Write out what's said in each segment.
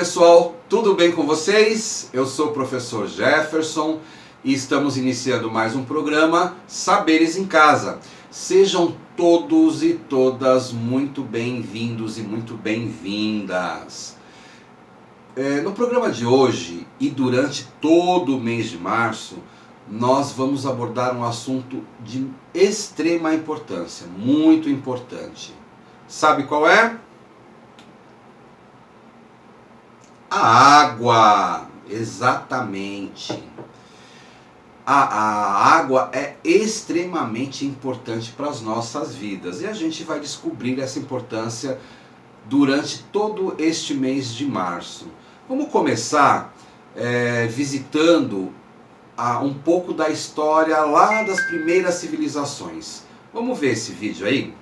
pessoal, tudo bem com vocês? Eu sou o professor Jefferson e estamos iniciando mais um programa Saberes em Casa. Sejam todos e todas muito bem-vindos e muito bem-vindas. No programa de hoje e durante todo o mês de março, nós vamos abordar um assunto de extrema importância, muito importante. Sabe qual é? A água, exatamente. A água é extremamente importante para as nossas vidas e a gente vai descobrir essa importância durante todo este mês de março. Vamos começar visitando um pouco da história lá das primeiras civilizações. Vamos ver esse vídeo aí?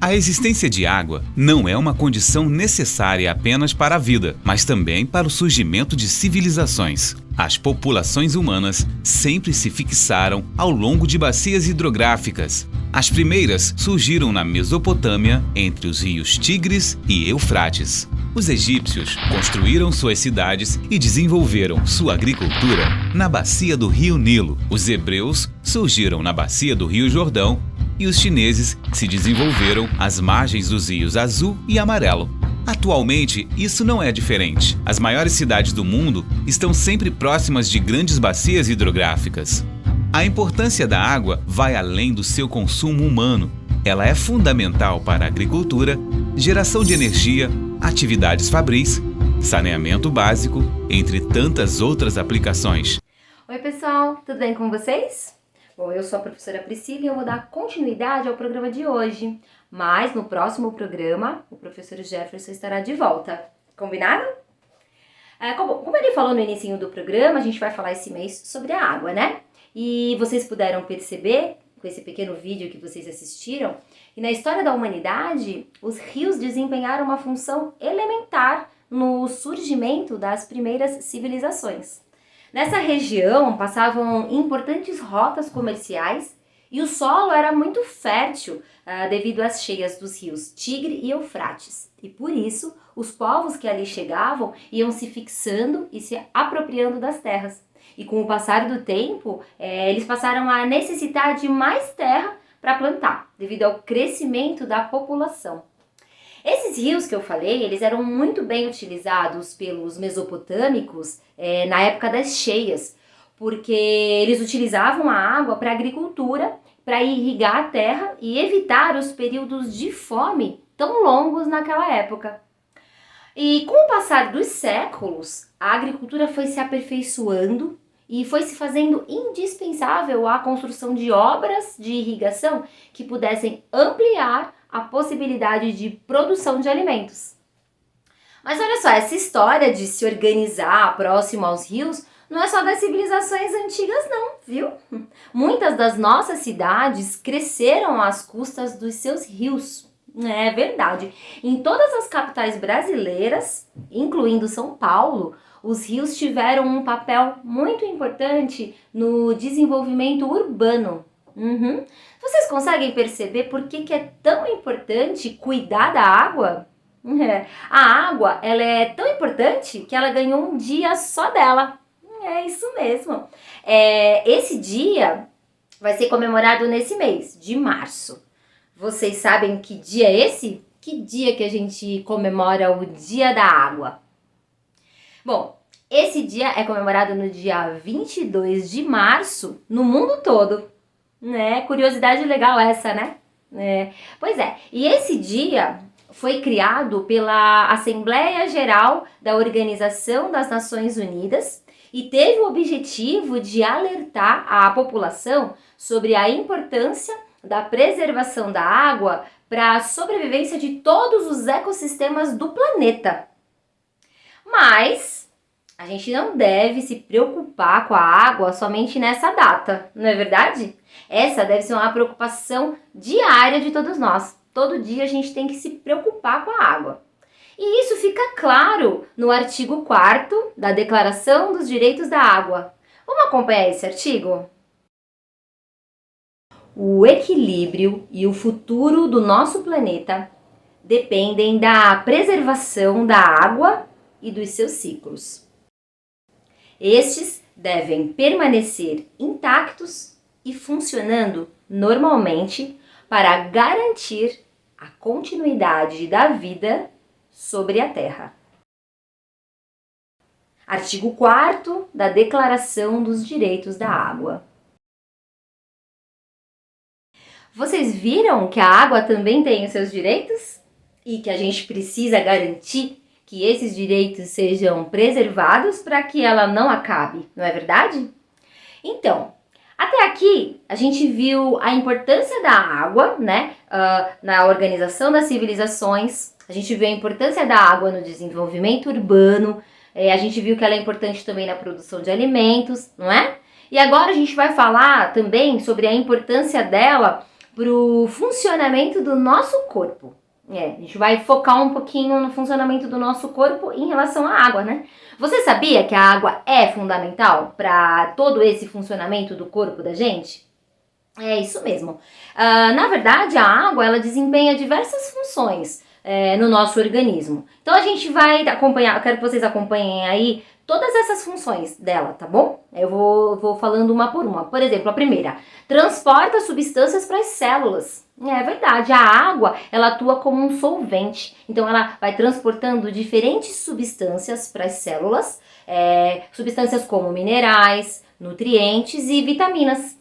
A existência de água não é uma condição necessária apenas para a vida, mas também para o surgimento de civilizações. As populações humanas sempre se fixaram ao longo de bacias hidrográficas. As primeiras surgiram na Mesopotâmia, entre os rios Tigres e Eufrates. Os egípcios construíram suas cidades e desenvolveram sua agricultura na bacia do rio Nilo. Os hebreus surgiram na bacia do rio Jordão e os chineses se desenvolveram às margens dos rios Azul e Amarelo. Atualmente, isso não é diferente. As maiores cidades do mundo estão sempre próximas de grandes bacias hidrográficas. A importância da água vai além do seu consumo humano. Ela é fundamental para a agricultura, geração de energia, atividades fabris, saneamento básico, entre tantas outras aplicações. Oi pessoal, tudo bem com vocês? Bom, eu sou a professora Priscila e eu vou dar continuidade ao programa de hoje. Mas no próximo programa, o professor Jefferson estará de volta. Combinado? Como ele falou no início do programa, a gente vai falar esse mês sobre a água, né? E vocês puderam perceber, com esse pequeno vídeo que vocês assistiram, que na história da humanidade, os rios desempenharam uma função elementar no surgimento das primeiras civilizações. Nessa região passavam importantes rotas comerciais e o solo era muito fértil devido às cheias dos rios Tigre e Eufrates. E por isso, os povos que ali chegavam iam se fixando e se apropriando das terras. E com o passar do tempo, eles passaram a necessitar de mais terra para plantar, devido ao crescimento da população. Esses rios que eu falei, eles eram muito bem utilizados pelos mesopotâmicos na época das cheias, porque eles utilizavam a água para a agricultura, para irrigar a terra e evitar os períodos de fome tão longos naquela época. E com o passar dos séculos, a agricultura foi se aperfeiçoando e foi se fazendo indispensável a construção de obras de irrigação que pudessem ampliar a possibilidade de produção de alimentos. Mas olha só, essa história de se organizar próximo aos rios não é só das civilizações antigas não, viu? Muitas das nossas cidades cresceram às custas dos seus rios. É verdade. Em todas as capitais brasileiras, incluindo São Paulo, os rios tiveram um papel muito importante no desenvolvimento urbano. Vocês conseguem perceber por que é tão importante cuidar da água? A água, ela é tão importante que ela ganhou um dia só dela. É isso mesmo. Esse dia vai ser comemorado nesse mês de março. Vocês sabem que dia é esse? Que dia que a gente comemora o Dia da Água? Bom, esse dia é comemorado no dia 22 de março no mundo todo. Curiosidade legal essa, né? Pois é, e esse dia foi criado pela Assembleia Geral da Organização das Nações Unidas e teve o objetivo de alertar a população sobre a importância da preservação da água para a sobrevivência de todos os ecossistemas do planeta. Mas a gente não deve se preocupar com a água somente nessa data, não é verdade? Essa deve ser uma preocupação diária de todos nós. Todo dia a gente tem que se preocupar com a água. E isso fica claro no artigo 4º da Declaração dos Direitos da Água. Vamos acompanhar esse artigo? O equilíbrio e o futuro do nosso planeta dependem da preservação da água e dos seus ciclos. Estes devem permanecer intactos e funcionando normalmente para garantir a continuidade da vida sobre a Terra. Artigo 4º da Declaração dos Direitos da Água. Vocês viram que a água também tem os seus direitos? E que a gente precisa garantir que esses direitos sejam preservados para que ela não acabe, não é verdade? Então, até aqui a gente viu a importância da água, né, na organização das civilizações, a gente viu a importância da água no desenvolvimento urbano, a gente viu que ela é importante também na produção de alimentos, não é? E agora a gente vai falar também sobre a importância dela para o funcionamento do nosso corpo. A gente vai focar um pouquinho no funcionamento do nosso corpo em relação à água, né? Você sabia que a água é fundamental para todo esse funcionamento do corpo da gente? É isso mesmo. Na verdade, a água ela desempenha diversas funções no nosso organismo. Então a gente vai acompanhar, eu quero que vocês acompanhem aí todas essas funções dela, tá bom? Eu vou falando uma por uma. Por exemplo, a primeira, transporta substâncias para as células. É verdade, a água, ela atua como um solvente. Então, ela vai transportando diferentes substâncias para as células, substâncias como minerais, nutrientes e vitaminas.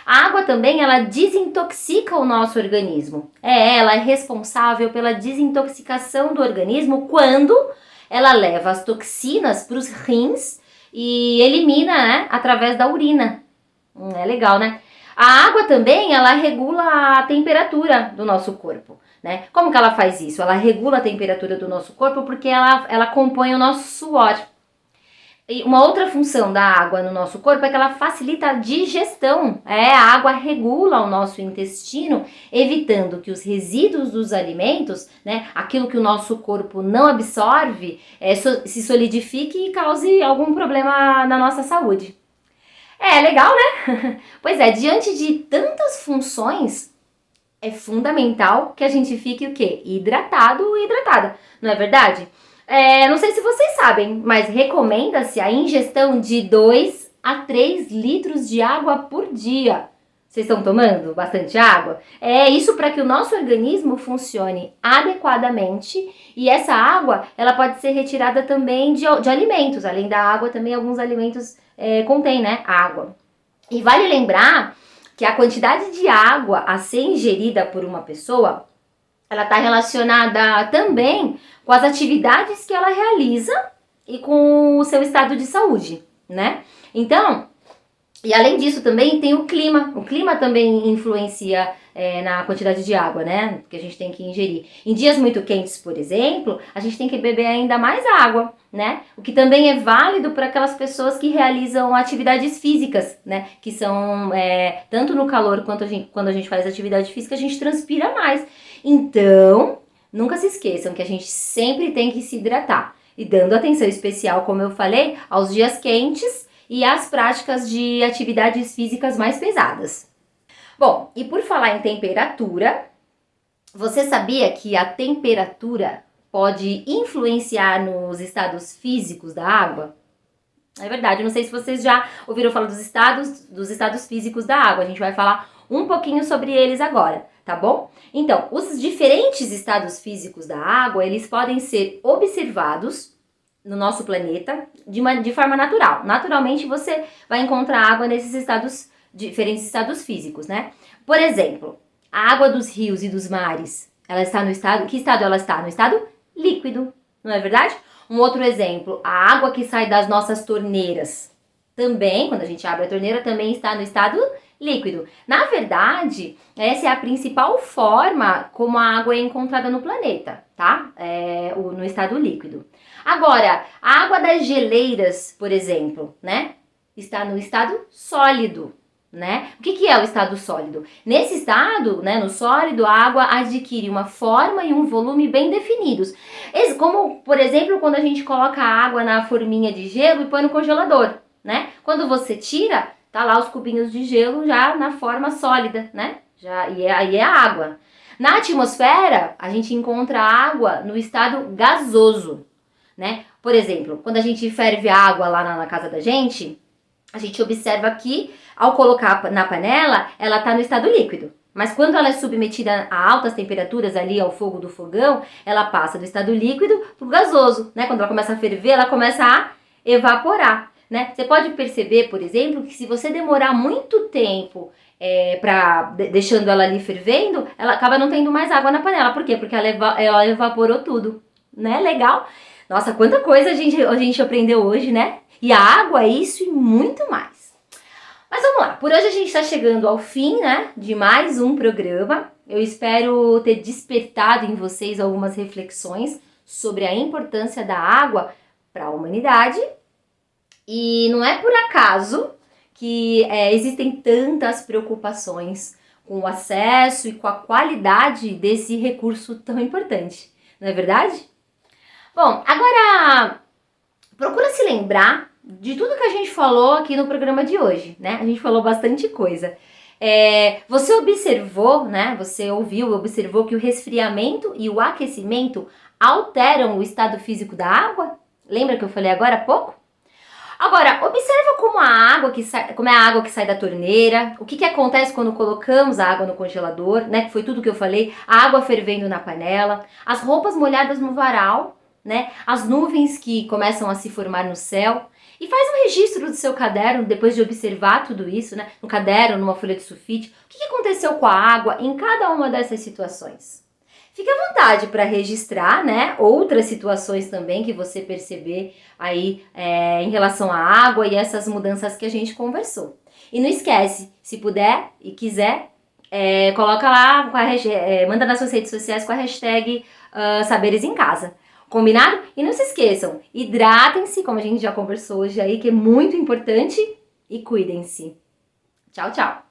A água também, ela desintoxica o nosso organismo. Ela é responsável pela desintoxicação do organismo quando ela leva as toxinas para os rins e elimina, né, através da urina. É legal, né? A água também, ela regula a temperatura do nosso corpo, né? Como que ela faz isso? Ela regula a temperatura do nosso corpo porque ela compõe o nosso suor. E uma outra função da água no nosso corpo é que ela facilita a digestão. A água regula o nosso intestino, evitando que os resíduos dos alimentos, né, aquilo que o nosso corpo não absorve, se solidifique e cause algum problema na nossa saúde. Legal, né? Pois é, diante de tantas funções, é fundamental que a gente fique o quê? Hidratado ou hidratada, não é verdade? Não sei se vocês sabem, mas recomenda-se a ingestão de 2 a 3 litros de água por dia. Vocês estão tomando bastante água? Isso para que o nosso organismo funcione adequadamente e essa água ela pode ser retirada também de alimentos. Além da água, também alguns alimentos contêm, né, água. E vale lembrar que a quantidade de água a ser ingerida por uma pessoa ela está relacionada também com as atividades que ela realiza e com o seu estado de saúde, né? Então, e além disso também tem o clima. O clima também influencia na quantidade de água, né? Que a gente tem que ingerir. Em dias muito quentes, por exemplo, a gente tem que beber ainda mais água, né? O que também é válido para aquelas pessoas que realizam atividades físicas, né? Que são, tanto no calor quanto quando a gente faz atividade física, a gente transpira mais. Então, nunca se esqueçam que a gente sempre tem que se hidratar. E dando atenção especial, como eu falei, aos dias quentes e às práticas de atividades físicas mais pesadas. Bom, e por falar em temperatura, você sabia que a temperatura pode influenciar nos estados físicos da água? É verdade, não sei se vocês já ouviram falar dos estados físicos da água. A gente vai falar um pouquinho sobre eles agora, tá bom? Então, os diferentes estados físicos da água, eles podem ser observados no nosso planeta de forma natural. Naturalmente, você vai encontrar água nesses diferentes estados físicos, né? Por exemplo, a água dos rios e dos mares, ela está no estado... Que estado ela está? No estado líquido, não é verdade? Um outro exemplo, a água que sai das nossas torneiras, também, quando a gente abre a torneira, também está no estado líquido. Na verdade, essa é a principal forma como a água é encontrada no planeta, tá? No estado líquido. Agora, a água das geleiras, por exemplo, né? Está no estado sólido. né? O que é o estado sólido? Nesse estado, né, no sólido, a água adquire uma forma e um volume bem definidos. Como, por exemplo, quando a gente coloca a água na forminha de gelo e põe no congelador, né? Quando você tira, tá lá os cubinhos de gelo já na forma sólida, né? Aí é a água. Na atmosfera, a gente encontra a água no estado gasoso, né? Por exemplo, quando a gente ferve a água lá na casa da gente, a gente observa que, ao colocar na panela, ela está no estado líquido. Mas quando ela é submetida a altas temperaturas ali ao fogo do fogão, ela passa do estado líquido para o gasoso, né? Quando ela começa a ferver, ela começa a evaporar, né? Você pode perceber, por exemplo, que se você demorar muito tempo deixando ela ali fervendo, ela acaba não tendo mais água na panela. Por quê? Porque ela evaporou tudo, né? Legal? Nossa, quanta coisa a gente aprendeu hoje, né? E a água, isso e muito mais. Mas vamos lá, por hoje a gente está chegando ao fim, né, de mais um programa. Eu espero ter despertado em vocês algumas reflexões sobre a importância da água para a humanidade. E não é por acaso que existem tantas preocupações com o acesso e com a qualidade desse recurso tão importante, não é verdade? Bom, agora procura se lembrar de tudo que a gente falou aqui no programa de hoje, né? A gente falou bastante coisa. Você observou, né? Você observou que o resfriamento e o aquecimento alteram o estado físico da água? Lembra que eu falei agora há pouco? Agora, observa como é a água que sai da torneira, o que acontece quando colocamos a água no congelador, né? Que foi tudo que eu falei, a água fervendo na panela, as roupas molhadas no varal, né? As nuvens que começam a se formar no céu. E faz um registro do seu caderno, depois de observar tudo isso, né? No caderno, numa folha de sulfite, o que aconteceu com a água em cada uma dessas situações. Fique à vontade para registrar, né, outras situações também que você perceber aí em relação à água e essas mudanças que a gente conversou. E não esquece, se puder e quiser, coloca lá, manda nas suas redes sociais com a hashtag Saberes em Casa. Combinado? E não se esqueçam, hidratem-se, como a gente já conversou hoje aí, que é muito importante, e cuidem-se. Tchau, tchau!